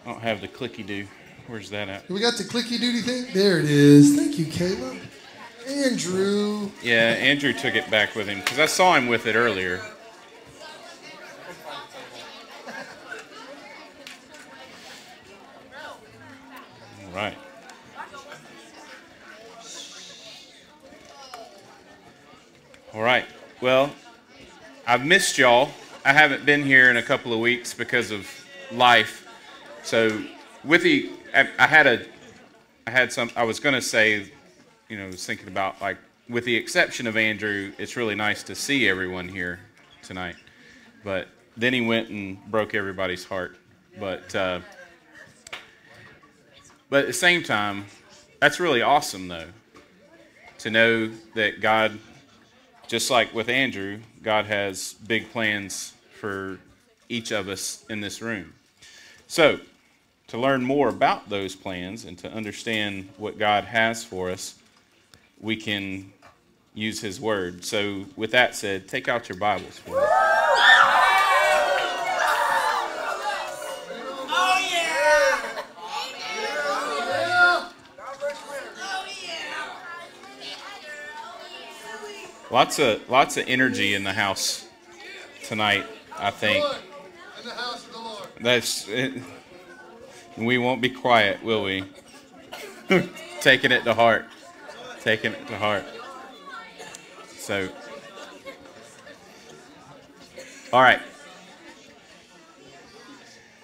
I don't have the clicky-do. Where's that at? We got the clicky-doody thing? There it is. Thank you, Caleb. Andrew. Yeah, Andrew took it back with him because I saw him with it earlier. All right. All right. Well, I've missed y'all. I haven't been here in a couple of weeks because of life. So with the, I was going to say, I was thinking about, like, with the exception of Andrew, it's really nice to see everyone here tonight. But then he went and broke everybody's heart. But at the same time, that's really awesome, though, to know that God, just like with Andrew, God has big plans for each of us in this room. So, to learn more about those plans and to understand what God has for us, we can use His Word. So, with that said, take out your Bibles for me. Lots of energy in the house tonight, I think. In the house of the Lord. That's it. We won't be quiet, will we? Taking it to heart. Taking it to heart. So, all right.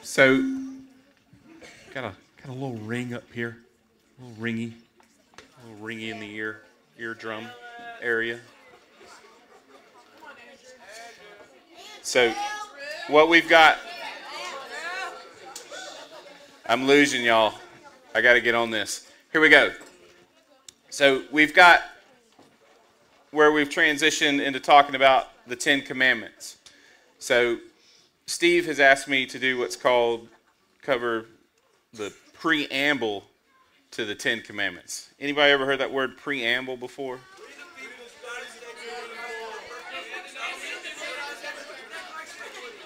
So, got a little ring up here, a little ringy in the eardrum area. So, what we've got, I'm losing y'all. I got to get on this. Here we go. So, we've got where we've transitioned into talking about the 10 Commandments. So, Steve has asked me to do what's called cover the preamble to the 10 Commandments. Anybody ever heard that word preamble before?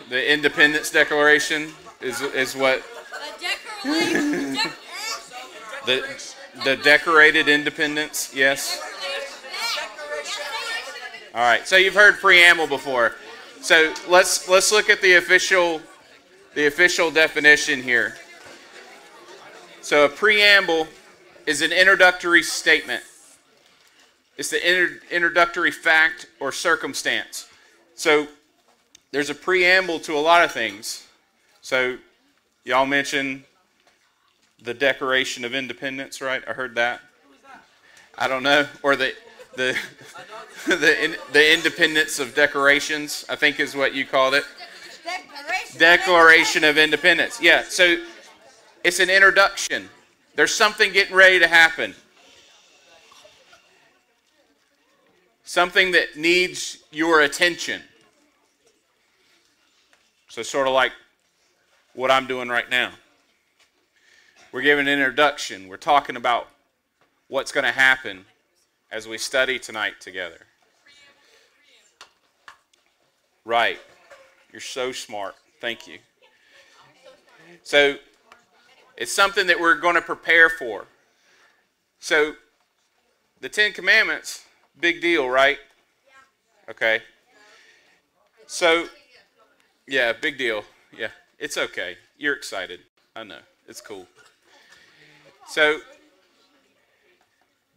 The Independence Declaration is what the decorated independence, yes. All right, so you've heard preamble before. So let's look at the official definition here. So a preamble is an introductory statement. It's the introductory fact or circumstance. So there's a preamble to a lot of things. So y'all mentioned the Declaration of Independence, right? I heard that. I don't know. Or the Independence of Decorations, I think is what you called it. Declaration of Independence. Yeah, so it's an introduction. There's something getting ready to happen. Something that needs your attention. So sort of like what I'm doing right now. We're giving an introduction. We're talking about what's going to happen as we study tonight together. Right. You're so smart. Thank you. So it's something that we're going to prepare for. So the 10 Commandments, big deal, right? Okay. So, yeah, big deal. Yeah, it's okay. You're excited. I know. It's cool. So,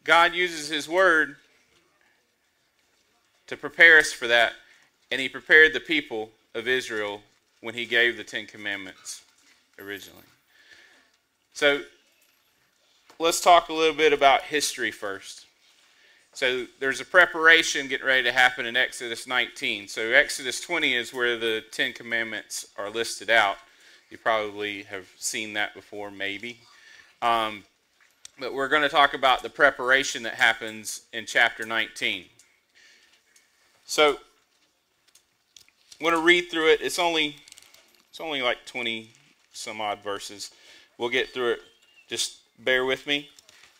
God uses His Word to prepare us for that, and He prepared the people of Israel when He gave the 10 Commandments originally. So, let's talk a little bit about history first. So, there's a preparation getting ready to happen in Exodus 19. So, Exodus 20 is where the 10 Commandments are listed out. You probably have seen that before, maybe. But we're going to talk about the preparation that happens in chapter 19. So, I'm going to read through it. It's only like 20 some odd verses. We'll get through it. Just bear with me.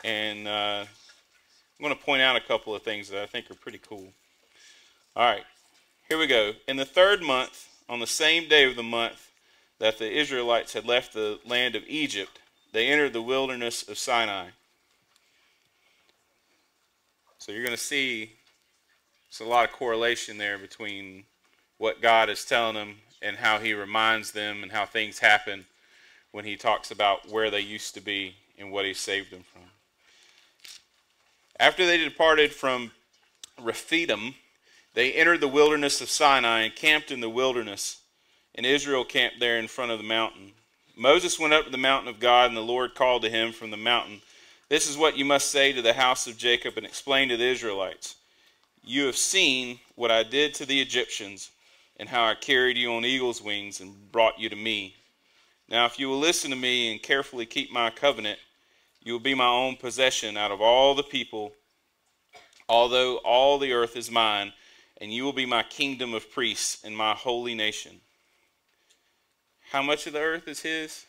And I'm going to point out a couple of things that I think are pretty cool. All right. Here we go. In the 3rd month, on the same day of the month, that the Israelites had left the land of Egypt, they entered the wilderness of Sinai. So you're going to see there's a lot of correlation there between what God is telling them and how he reminds them and how things happen when he talks about where they used to be and what he saved them from. After they departed from Rephidim, they entered the wilderness of Sinai and camped in the wilderness, and Israel camped there in front of the mountain. Moses went up to the mountain of God, and the Lord called to him from the mountain, "This is what you must say to the house of Jacob and explain to the Israelites. You have seen what I did to the Egyptians and how I carried you on eagle's wings and brought you to me. Now if you will listen to me and carefully keep my covenant, you will be my own possession out of all the people, although all the earth is mine, and you will be my kingdom of priests and my holy nation." How much of the earth is his?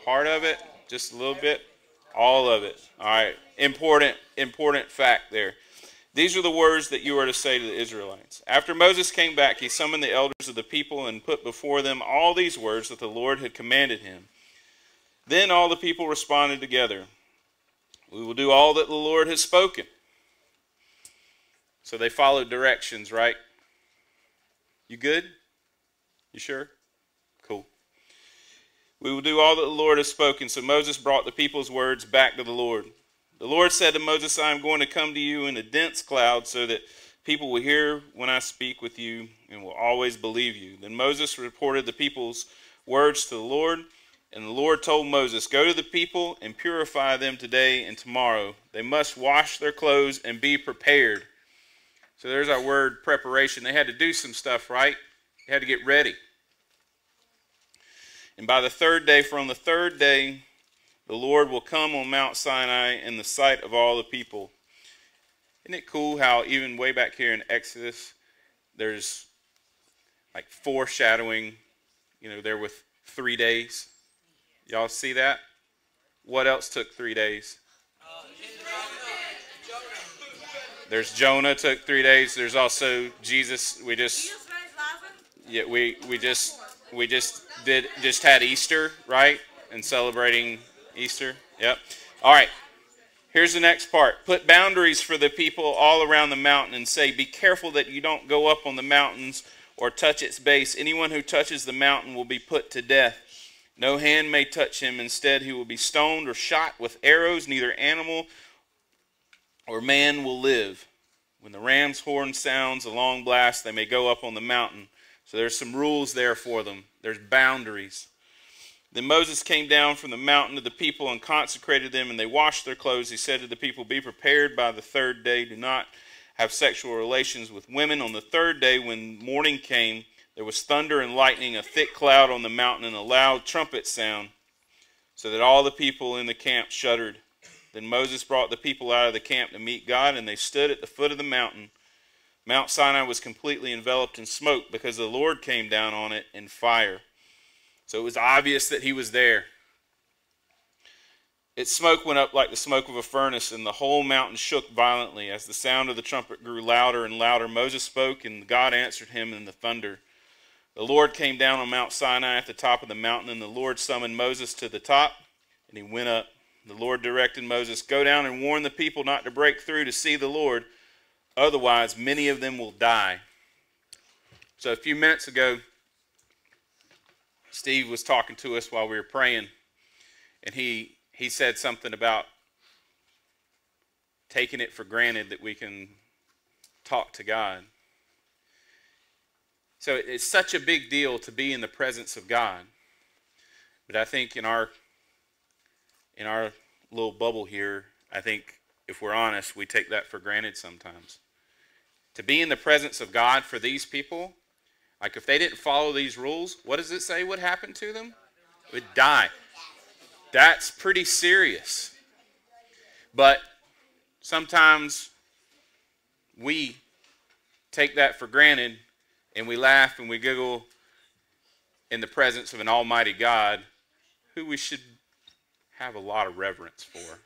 Part of it? Just a little bit? All of it. All right. Important fact there. These are the words that you are to say to the Israelites. After Moses came back, he summoned the elders of the people and put before them all these words that the Lord had commanded him. Then all the people responded together, "We will do all that the Lord has spoken." So they followed directions, right? You good? You sure? Cool. "We will do all that the Lord has spoken." So Moses brought the people's words back to the Lord. The Lord said to Moses, "I am going to come to you in a dense cloud so that people will hear when I speak with you and will always believe you." Then Moses reported the people's words to the Lord, and the Lord told Moses, "Go to the people and purify them today and tomorrow. They must wash their clothes and be prepared." So there's our word, preparation. They had to do some stuff, right? They had to get ready. "And by the third day, for on the third day, the Lord will come on Mount Sinai in the sight of all the people." Isn't it cool how even way back here in Exodus, there's like foreshadowing, there with 3 days. Y'all see that? What else took 3 days? There's Jonah took 3 days. There's also Jesus. We just had Easter, right? And celebrating Easter. Yep. All right. Here's the next part. "Put boundaries for the people all around the mountain and say, 'Be careful that you don't go up on the mountains or touch its base. Anyone who touches the mountain will be put to death. No hand may touch him. Instead, he will be stoned or shot with arrows. Neither animal or man will live. When the ram's horn sounds a long blast, they may go up on the mountain.'" So there's some rules there for them. There's boundaries. "Then Moses came down from the mountain to the people and consecrated them, and they washed their clothes. He said to the people, 'Be prepared by the third day. Do not have sexual relations with women.' On the third day, when morning came, there was thunder and lightning, a thick cloud on the mountain, and a loud trumpet sound, so that all the people in the camp shuddered. Then Moses brought the people out of the camp to meet God, and they stood at the foot of the mountain. Mount Sinai was completely enveloped in smoke because the Lord came down on it in fire. So it was obvious that he was there. Its smoke went up like the smoke of a furnace, and the whole mountain shook violently. As the sound of the trumpet grew louder and louder, Moses spoke, and God answered him in the thunder. The Lord came down on Mount Sinai at the top of the mountain, and the Lord summoned Moses to the top, and he went up. The Lord directed Moses, "Go down and warn the people not to break through to see the Lord, otherwise many of them will die." So a few minutes ago, Steve was talking to us while we were praying, and he said something about taking it for granted that we can talk to God. So it's such a big deal to be in the presence of God. But I think in our little bubble here, I think if we're honest, we take that for granted sometimes. To be in the presence of God for these people, like if they didn't follow these rules, what does it say would happen to them? They would die. That's pretty serious. But sometimes we take that for granted and we laugh and we giggle in the presence of an almighty God who we should have a lot of reverence for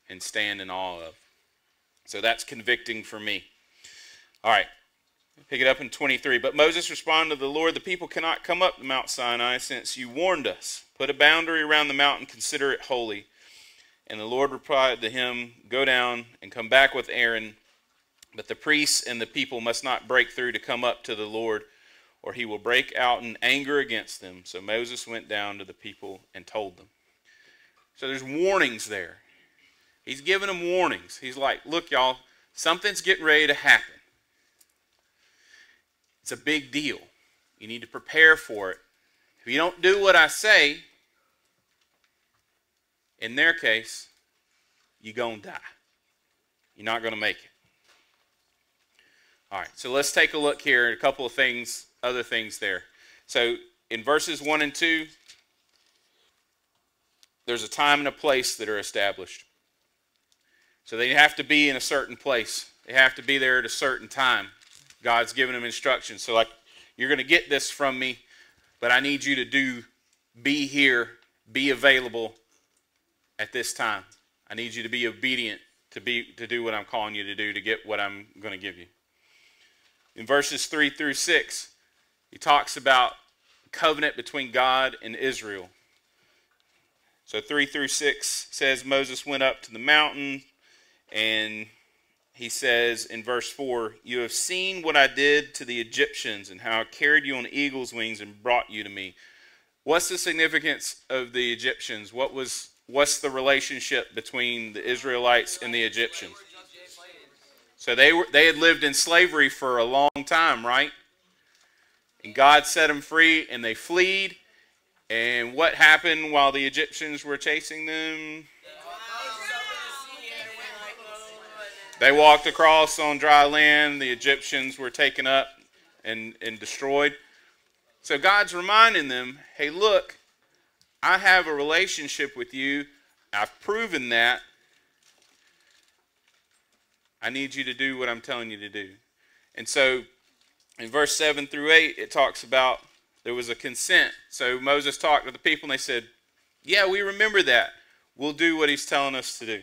and stand in awe of. So that's convicting for me. All right, Pick it up in 23. But Moses responded to the Lord, the people cannot come up to Mount Sinai since you warned us. Put a boundary around the mountain, consider it holy. And the Lord replied to him, go down and come back with Aaron. But the priests and the people must not break through to come up to the Lord, or he will break out in anger against them. So Moses went down to the people and told them. So there's warnings there. He's giving them warnings. He's like, look, y'all, something's getting ready to happen. It's a big deal. You need to prepare for it. If you don't do what I say, in their case, you're going to die. You're not going to make it. All right, so let's take a look here at a couple of things, other things there. So in verses 1 and 2, there's a time and a place that are established. So they have to be in a certain place. They have to be there at a certain time. God's given them instructions. So like, you're going to get this from me, but I need you to be here, be available at this time. I need you to be obedient to do what I'm calling you to do, to get what I'm going to give you. In verses 3 through 6, he talks about covenant between God and Israel. So 3 through 6 says Moses went up to the mountain, and he says in verse 4, you have seen what I did to the Egyptians and how I carried you on eagle's wings and brought you to me. What's the significance of the Egyptians? What's the relationship between the Israelites and the Egyptians? So they had lived in slavery for a long time, right? And God set them free, and they fled. And what happened while the Egyptians were chasing them? They walked across on dry land. The Egyptians were taken up and destroyed. So God's reminding them, hey, look, I have a relationship with you. I've proven that. I need you to do what I'm telling you to do. And so in verse 7 through 8, it talks about there was a consent. So Moses talked to the people, and they said, yeah, we remember that. We'll do what he's telling us to do.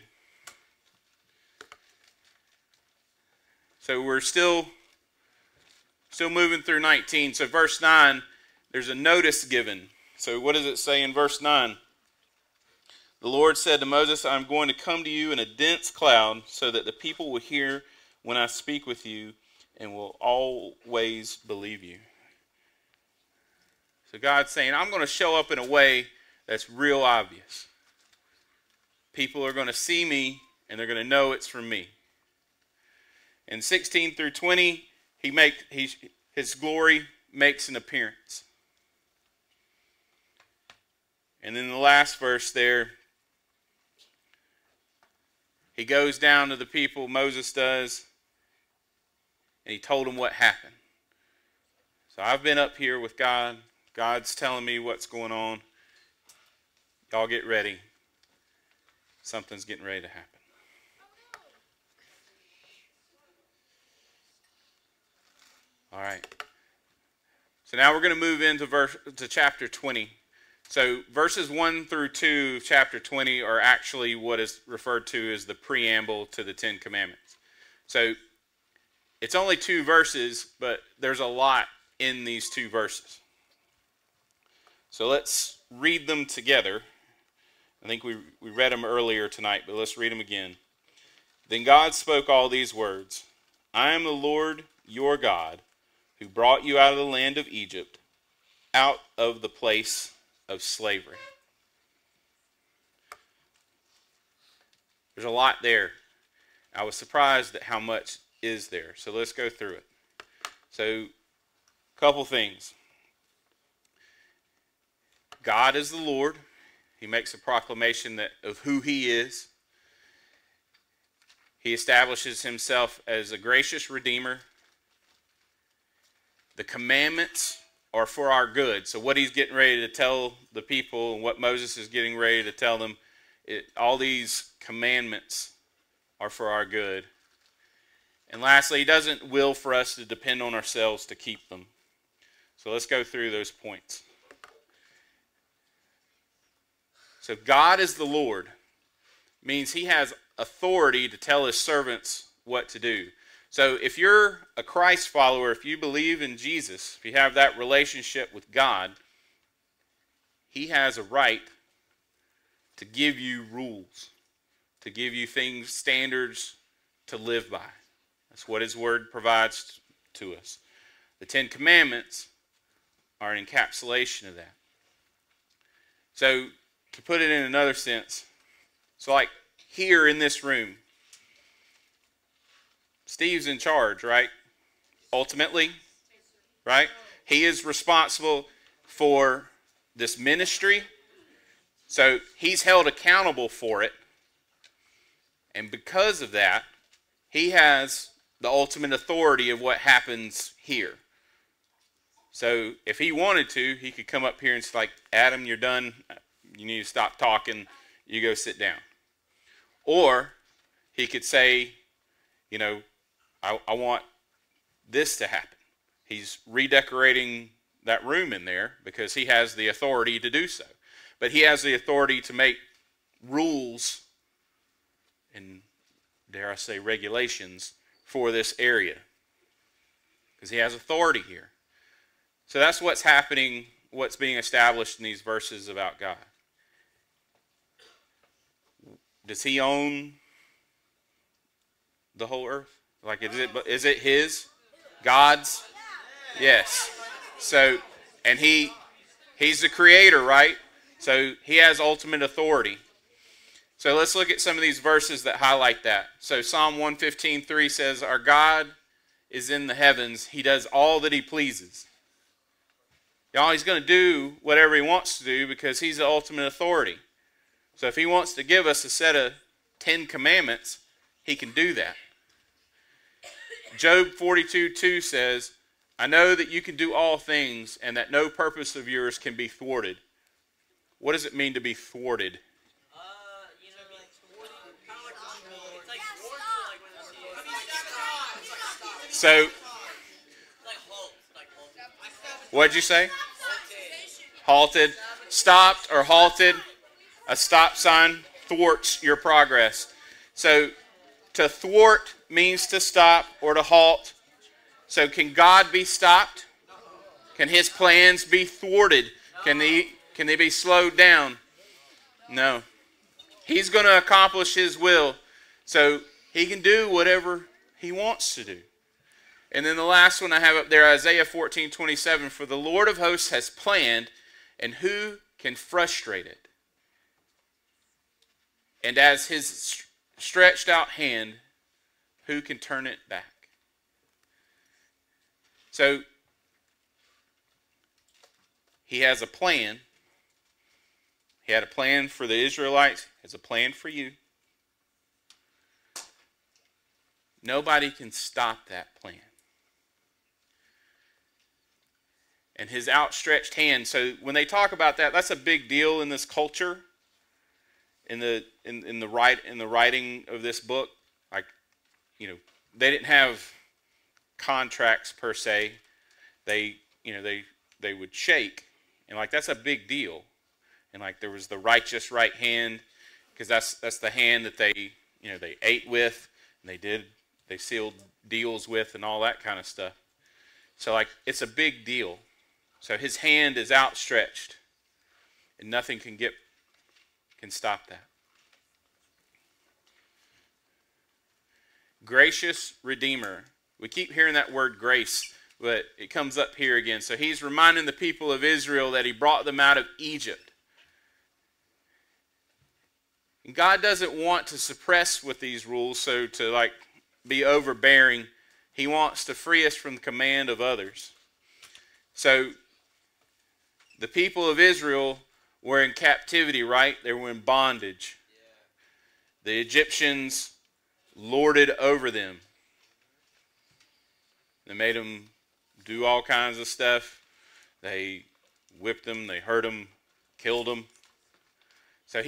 So we're still moving through 19. So verse 9, there's a notice given. So what does it say in verse 9? The Lord said to Moses, I'm going to come to you in a dense cloud so that the people will hear when I speak with you and will always believe you. So God's saying, I'm going to show up in a way that's real obvious. People are going to see me, and they're going to know it's from me. In 16 through 20, his glory makes an appearance. And then the last verse there, he goes down to the people, Moses does, and he told them what happened. So I've been up here with God. God's telling me what's going on. Y'all get ready. Something's getting ready to happen. All right. So now we're going to move into chapter 20. So verses 1 through 2 of chapter 20 are actually what is referred to as the preamble to the Ten Commandments. So it's only 2 verses, but there's a lot in these 2 verses. So let's read them together. I think we read them earlier tonight, but let's read them again. Then God spoke all these words. I am the Lord your God, who brought you out of the land of Egypt, out of the place of slavery. There's a lot there. I was surprised at how much is there. So let's go through it. So, a couple things. God is the Lord. He makes a proclamation of who he is. He establishes himself as a gracious Redeemer. The commandments are for our good. So what he's getting ready to tell the people, and what Moses is getting ready to tell them, all these commandments are for our good. And lastly, he doesn't will for us to depend on ourselves to keep them. So let's go through those points. So God is the Lord. Means he has authority to tell his servants what to do. So if you're a Christ follower, if you believe in Jesus, if you have that relationship with God, he has a right to give you rules, to give you things, standards to live by. That's what his word provides to us. The Ten Commandments are an encapsulation of that. So to put it in another sense, so like here in this room, Steve's in charge, right? Ultimately, right? He is responsible for this ministry. So he's held accountable for it. And because of that, he has the ultimate authority of what happens here. So if he wanted to, he could come up here and say, like, Adam, you're done. You need to stop talking. You go sit down. Or he could say, you know, I want this to happen. He's redecorating that room in there because he has the authority to do so. But he has the authority to make rules and, dare I say, regulations for this area. Because he has authority here. So that's what's happening, what's being established in these verses about God. Does he own the whole earth? Like, is it his? God's? Yes. So, and he's the creator, right? So he has ultimate authority. So let's look at some of these verses that highlight that. So Psalm 115:3 says, our God is in the heavens. He does all that he pleases. Y'all, he's going to do whatever he wants to do because he's the ultimate authority. So if he wants to give us a set of 10 commandments, he can do that. Job 42:2 says, I know that you can do all things and that no purpose of yours can be thwarted. What does it mean to be thwarted? So, what'd you say? Halted. Stopped or halted. A stop sign thwarts your progress. So, to thwart means to stop or to halt. So can God be stopped? Can his plans be thwarted? Can they be slowed down? No. He's going to accomplish his will. So he can do whatever he wants to do. And then the last one I have up there, Isaiah 14:27. For the Lord of hosts has planned, and who can frustrate it? And as his stretched out hand, who can turn it back? So, he has a plan. He had a plan for the Israelites. He has a plan for you. Nobody can stop that plan. And his outstretched hand. So when they talk about that, that's a big deal in this culture. In the writing of this book, like, you know, they didn't have contracts per se. They would shake, and like that's a big deal. And like there was the righteous right hand, because that's the hand that they ate with, and they sealed deals with, and all that kind of stuff. So like it's a big deal. So his hand is outstretched, and nothing can stop that. Gracious Redeemer. We keep hearing that word grace, but it comes up here again. So he's reminding the people of Israel that he brought them out of Egypt. And God doesn't want to suppress with these rules, so to like be overbearing. He wants to free us from the command of others. So the people of Israel were in captivity, right? They were in bondage. Yeah. The Egyptians lorded over them. They made them do all kinds of stuff. They whipped them, they hurt them, killed them. So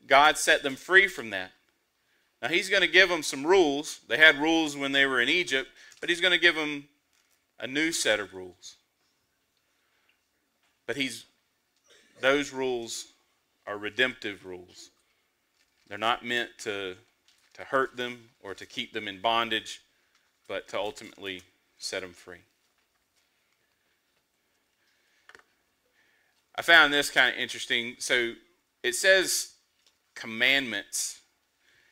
God set them free from that. Now he's going to give them some rules. They had rules when they were in Egypt, but he's going to give them a new set of rules. But those rules are redemptive rules. They're not meant to hurt them or to keep them in bondage, but to ultimately set them free. I found this kind of interesting. So it says commandments.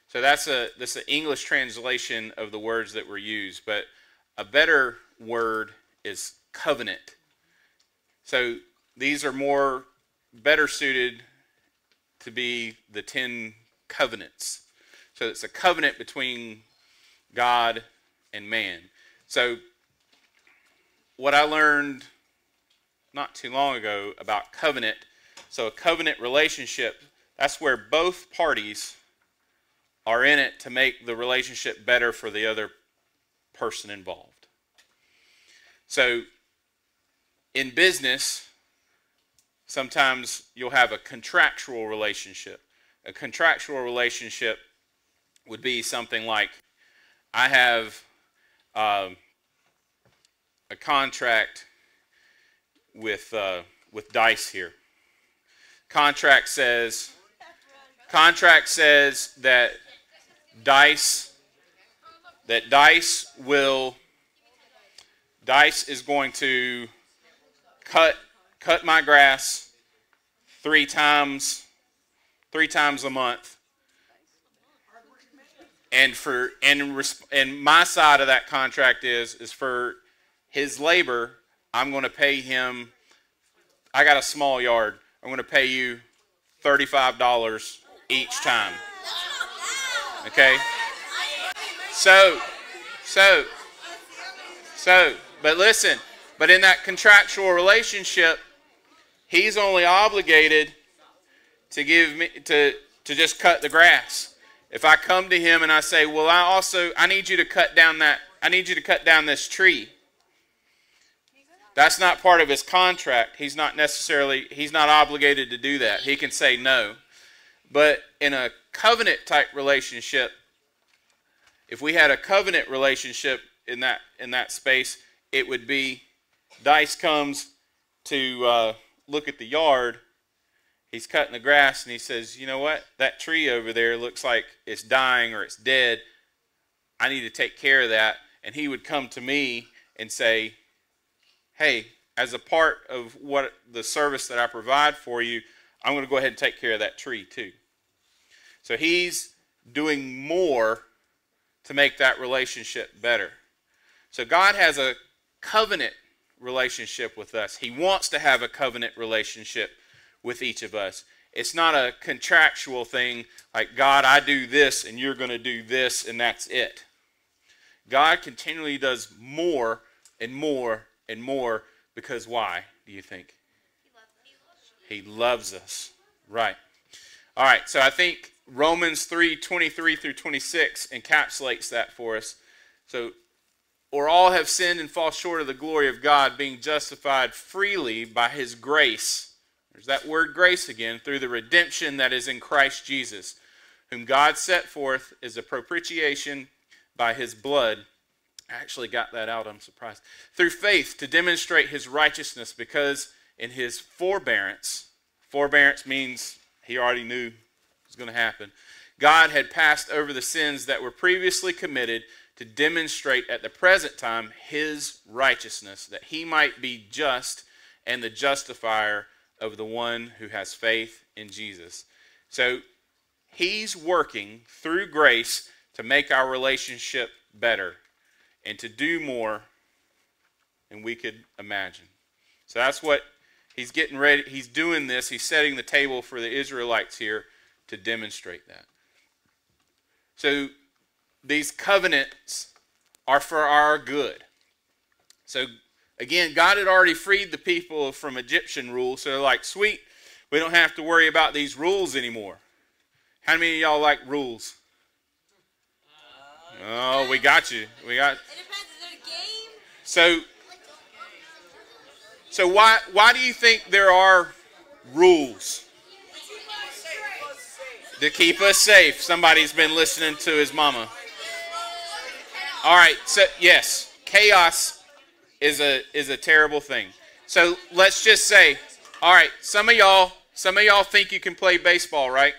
So that's an English translation of the words that were used, but a better word is covenant. So these are better suited to be the 10 covenants. So it's a covenant between God and man. So what I learned not too long ago about covenant, so a covenant relationship, that's where both parties are in it to make the relationship better for the other person involved. So in business, sometimes you'll have a contractual relationship. A contractual relationship would be something like, I have a contract with Dice here. Contract says that Dice is going to cut my grass 3 times a month, and my side of that contract is for his labor. I'm going to pay him. I got a small yard. I'm going to pay you $35 each time. Okay. So, but listen. But in that contractual relationship, he's only obligated to give me to just cut the grass. If I come to him and I say, "Well, I need you to cut down this tree." That's not part of his contract. He's not obligated to do that. He can say no. But in a covenant type relationship, if we had a covenant relationship in that space, it would be Dice comes to look at the yard. He's cutting the grass and he says, "You know what? That tree over there looks like it's dying or it's dead. I need to take care of that." And he would come to me and say, "Hey, as a part of what the service that I provide for you, I'm going to go ahead and take care of that tree too." So he's doing more to make that relationship better. So God has a covenant relationship with us. He wants to have a covenant relationship with each of us. It's not a contractual thing like, "God, I do this and you're going to do this and that's it." God continually does more and more and more, because why, do you think? He loves us. Right. All right, so I think Romans 3:23 through 26 encapsulates that for us. So, "Or all have sinned and fall short of the glory of God, being justified freely by his grace." There's that word grace again. "Through the redemption that is in Christ Jesus, whom God set forth as a propitiation by his blood." I actually got that out, I'm surprised. "Through faith to demonstrate his righteousness, because in his forbearance means he already knew it was going to happen, God had passed over the sins that were previously committed, to demonstrate at the present time his righteousness, that he might be just and the justifier of the one who has faith in Jesus." So he's working through grace to make our relationship better and to do more than we could imagine. So that's what he's getting ready. He's doing this. He's setting the table for the Israelites here to demonstrate that. So these covenants are for our good. So again, God had already freed the people from Egyptian rule. So they're like, "Sweet, we don't have to worry about these rules anymore." How many of y'all like rules? Oh, we got you. It depends. Is it a game? So why do you think there are rules? To keep us safe. Somebody's been listening to his mama. All right. So yes, chaos is a terrible thing. So let's just say, all right, some of y'all think you can play baseball, right?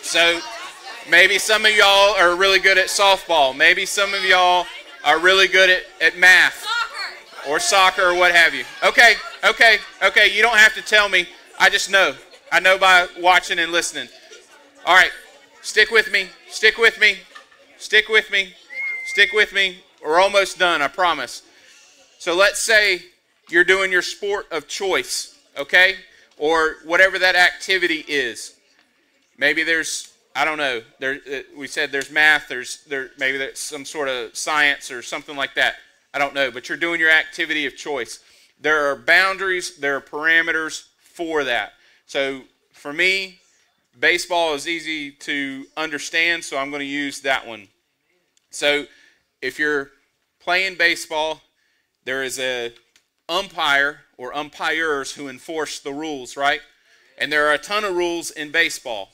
So Maybe some of y'all are really good at softball. Maybe some of y'all are really good at math or soccer or what have you. Okay. You don't have to tell me. I just know. I know by watching and listening. All right. Stick with me. We're almost done, I promise. So let's say you're doing your sport of choice, okay? Or whatever that activity is. Maybe there's, I don't know, we said there's math, maybe there's some sort of science or something like that. I don't know, but you're doing your activity of choice. There are boundaries, there are parameters for that. So for me, baseball is easy to understand, so I'm going to use that one. So if you're playing baseball, there is a umpire or umpires who enforce the rules, right? And there are a ton of rules in baseball.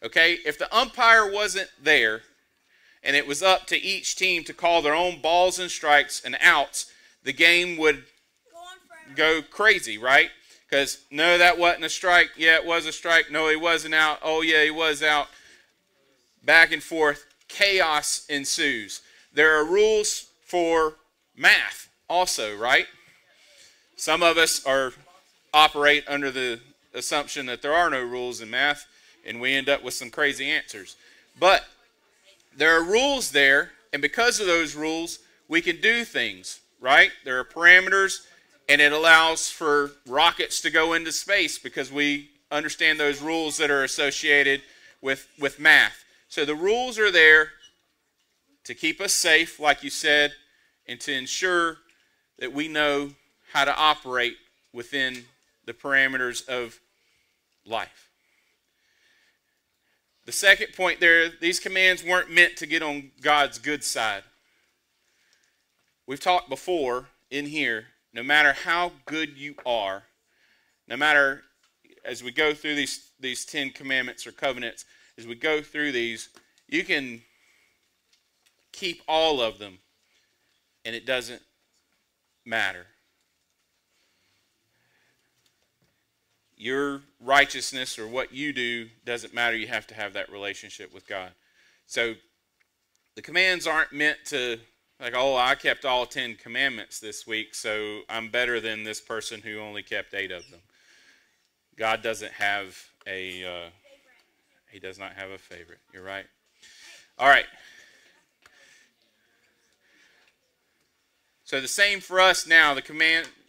Okay, if the umpire wasn't there and it was up to each team to call their own balls and strikes and outs, the game would go crazy, right? Because, no, that wasn't a strike. Yeah, it was a strike. No, he wasn't out. Oh, yeah, he was out. Back and forth. Chaos ensues. There are rules for math also, right? Some of us operate under the assumption that there are no rules in math, and we end up with some crazy answers. But there are rules there, and because of those rules, we can do things, right? There are parameters, and it allows for rockets to go into space because we understand those rules that are associated with math. So the rules are there to keep us safe, like you said, and to ensure that we know how to operate within the parameters of life. The second point there, these commands weren't meant to get on God's good side. We've talked before in here, no matter how good you are, no matter, as we go through these 10 commandments or covenants, as we go through these, you can keep all of them, and it doesn't matter. Your righteousness or what you do doesn't matter. You have to have that relationship with God. So the commands aren't meant to, like, oh, I kept all 10 commandments this week, so I'm better than this person who only kept 8 of them. God doesn't have he does not have a favorite. You're right. All right. So the same for us now. The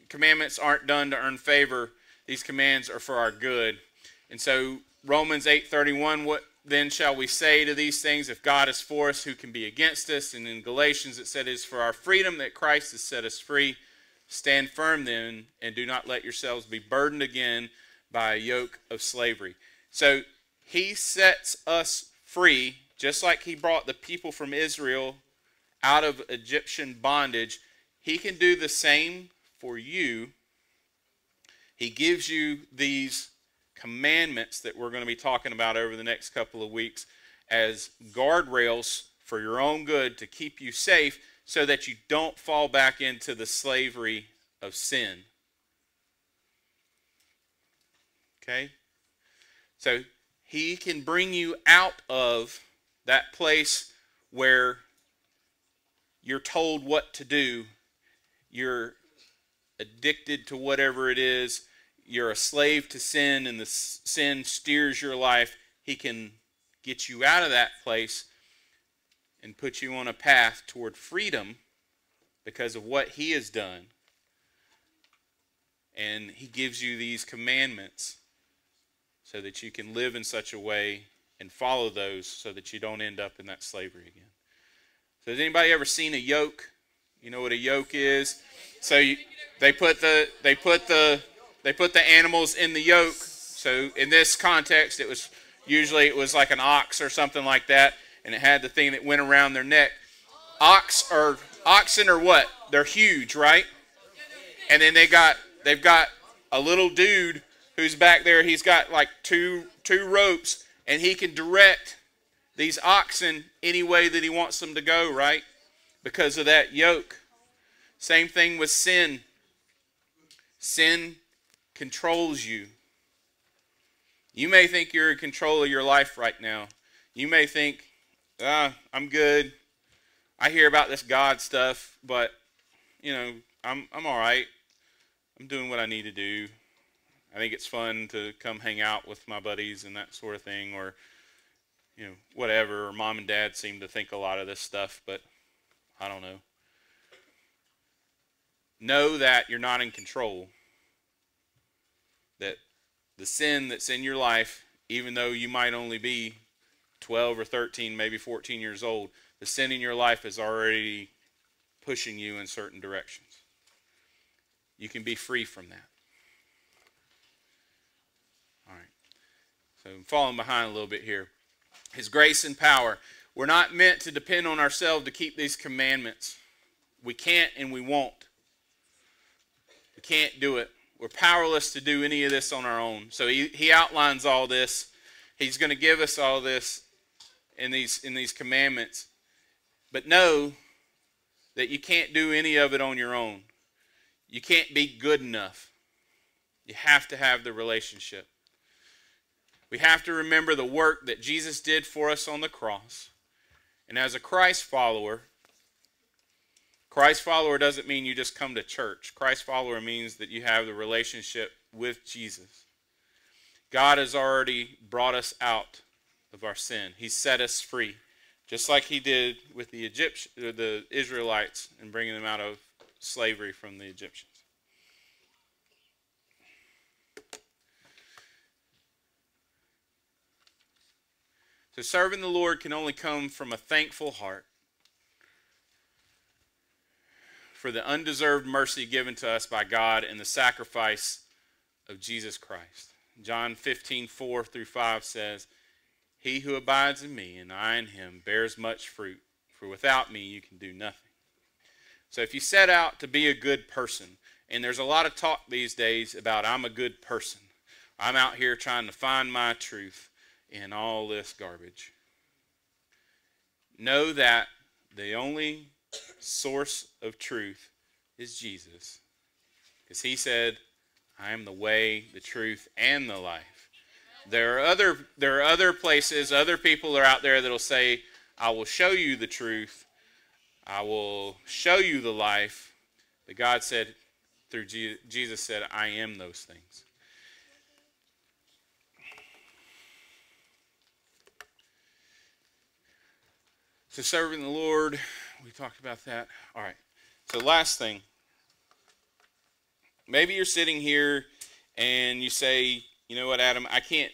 commandments aren't done to earn favor. These commands are for our good. And so Romans 8:31, what then shall we say to these things? If God is for us, who can be against us? And in Galatians it said, it is for our freedom that Christ has set us free. Stand firm then, and do not let yourselves be burdened again by a yoke of slavery. So he sets us free, just like he brought the people from Israel out of Egyptian bondage. He can do the same for you. He gives you these commandments that we're going to be talking about over the next couple of weeks as guardrails for your own good to keep you safe so that you don't fall back into the slavery of sin. Okay? So he can bring you out of that place where you're told what to do. You're addicted to whatever it is. You're a slave to sin, and the sin steers your life. He can get you out of that place and put you on a path toward freedom because of what he has done. And he gives you these commandments so that you can live in such a way and follow those so that you don't end up in that slavery again. So has anybody ever seen a yoke? You know what a yoke is? So they put the animals in the yoke. So in this context, it was like an ox or something like that, and it had the thing that went around their neck. Oxen are what? They're huge, right? And then they've got a little dude who's back there. He's got like two ropes, and he can direct these oxen any way that he wants them to go, right? Because of that yoke. Same thing with sin. Sin controls you. You may think you're in control of your life right now. You may think, I'm good. I hear about this God stuff, but, I'm all right. I'm doing what I need to do. I think it's fun to come hang out with my buddies and that sort of thing, or, whatever. Or mom and dad seem to think a lot of this stuff, but I don't know. Know that you're not in control. That the sin that's in your life, even though you might only be 12 or 13, maybe 14 years old, the sin in your life is already pushing you in certain directions. You can be free from that. All right. So I'm falling behind a little bit here. His grace and power. We're not meant to depend on ourselves to keep these commandments. We can't and we won't. We can't do it. We're powerless to do any of this on our own. So he outlines all this. He's going to give us all this in these commandments. But know that you can't do any of it on your own. You can't be good enough. You have to have the relationship. We have to remember the work that Jesus did for us on the cross. And as a Christ follower doesn't mean you just come to church. Christ follower means that you have the relationship with Jesus. God has already brought us out of our sin. He set us free, just like he did with the Israelites and bringing them out of slavery from the Egyptians. So serving the Lord can only come from a thankful heart for the undeserved mercy given to us by God and the sacrifice of Jesus Christ. John 15:4-5 says, "He who abides in me and I in him bears much fruit, for without me you can do nothing." So if you set out to be a good person, and there's a lot of talk these days about I'm a good person, I'm out here trying to find my truth in all this garbage, know that the only source of truth is Jesus. Because he said, I am the way, the truth, and the life. There are other places, other people are out there that will say, I will show you the truth. I will show you the life. But God said, through Jesus said, I am those things. So serving the Lord, we talked about that. All right. So last thing. Maybe you're sitting here and you say, you know what, Adam, I can't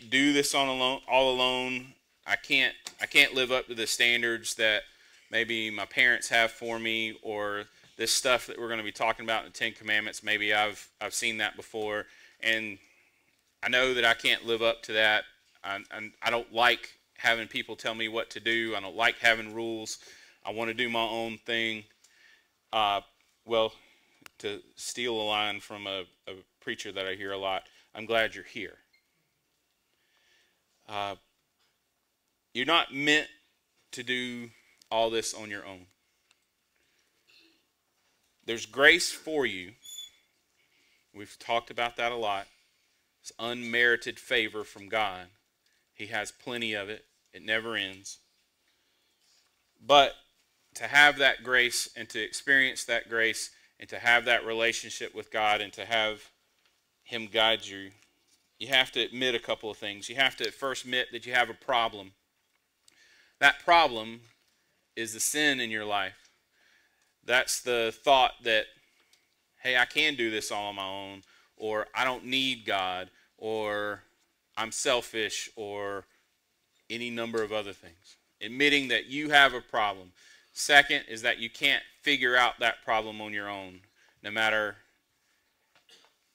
do this all alone. I can't live up to the standards that maybe my parents have for me, or this stuff that we're going to be talking about in the Ten Commandments. Maybe I've seen that before, and I know that I can't live up to that. I don't like having people tell me what to do. I don't like having rules. I want to do my own thing. Well, to steal a line from a preacher that I hear a lot, I'm glad you're here. You're not meant to do all this on your own. There's grace for you. We've talked about that a lot. It's unmerited favor from God. He has plenty of it. It never ends. But to have that grace and to experience that grace and to have that relationship with God and to have him guide you, you have to admit a couple of things. You have to first admit that you have a problem. That problem is the sin in your life. That's the thought that, hey, I can do this all on my own, or I don't need God, or I'm selfish, or any number of other things. Admitting that you have a problem. Second is that you can't figure out that problem on your own, no matter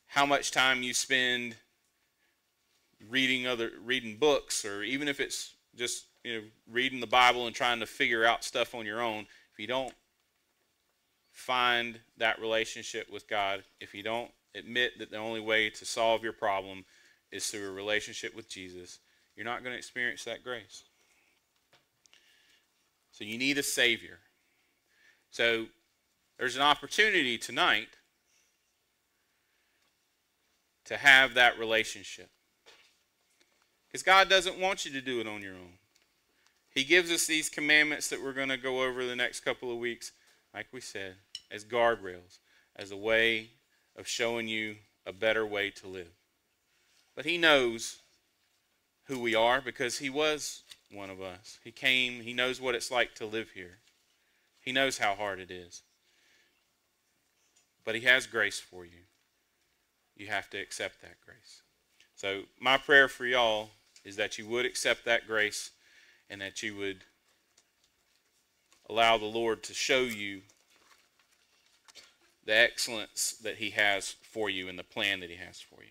how much time you spend reading books, or even if it's just reading the Bible and trying to figure out stuff on your own. If you don't find that relationship with God, if you don't admit that the only way to solve your problem is through a relationship with Jesus, you're not going to experience that grace. So you need a Savior. So there's an opportunity tonight to have that relationship. Because God doesn't want you to do it on your own. He gives us these commandments that we're going to go over the next couple of weeks, like we said, as guardrails, as a way of showing you a better way to live. But he knows who we are because he was one of us. He came, he knows what it's like to live here. He knows how hard it is. But he has grace for you. You have to accept that grace. So my prayer for y'all is that you would accept that grace and that you would allow the Lord to show you the excellence that he has for you and the plan that he has for you.